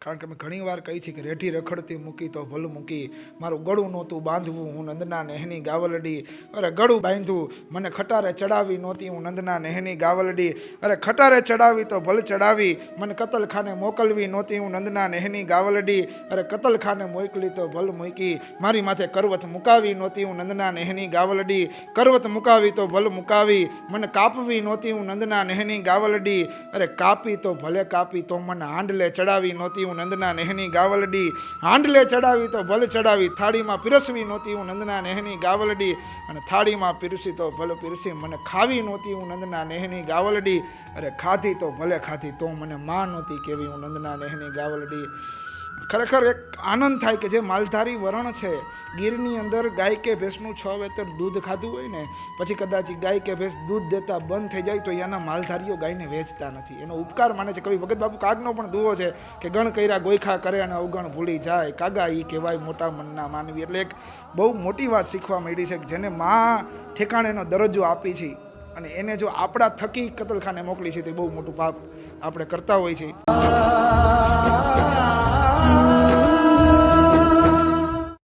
કારણ કે મેં ઘણી વાર કહી છે કે રેઠી રખડતી મૂકી તો ભલ મૂકી, મારું ગળું નહોતું બાંધવું હું નંદના નેહની ગાવલડી, અરે ગળું બાંધ્યું મને ખટારે ચડાવી નહોતી હું નંદના નેહની ગાવલડી, અરે ખટારે ચડાવી તો ભલ ચડાવી મને કતલખાને મોકલવી નહોતી હું નંદના નેહની ગાવલડી, અરે કતલખાને મોકલી તો ભલ મૂકી, મારી માથે કરવત મુકાવી નહોતી હું નંદના નેહની ગાવલડી, કરવત મુકાવી તો ભલ મુકાવી મને કાપવી નહોતી હું નંદના નેહની ગાવલડી, અરે કાપી તો ભલે કાપી તો મને હાંડલે ચડાવી નહોતી હું નંદના નેહની ગાવલડી, હાંડલે ચડાવી તો ભલે ચડાવી થાળીમાં પીરસવી નહોતી હું નંદના નેહની ગાવલડી, અને થાળીમાં પીરસી તો ભલે પીરસી મને ખાવી નહોતી હું નંદના નેહની ગાવલડી, અરે ખાધી તો ભલે ખાધી તો મને માં નહોતી કેવી હું નંદના નેહની ગાવલડી. ખરેખર એક આનંદ થાય કે જે માલધારી વરણ છે, ગીરની અંદર ગાય કે ભેંસનું 6 વેતર દૂધ ખાધું હોય ને, પછી કદાચ ગાય કે ભેંસ દૂધ દેતા બંધ થઈ જાય તો એના માલધારીઓ ગાયને વેચતા નથી, એનો ઉપકાર માને છે. કવિ ભગત બાપુ કાગનો પણ દુહો છે કે ગણ કર્યા ગોયખા કરે અને અવગણ ભૂલી જાય, કાગા ઈ કહેવાય મોટા મનના માનવી. એટલે એક બહુ મોટી વાત શીખવા મળી છે કે જેને માં ઠેકાણેનો દરજ્જો આપી છે અને એને જો આપણા થકી કતલખાને મોકલી છે તે બહુ મોટું પાપ આપણે કરતા હોય છે.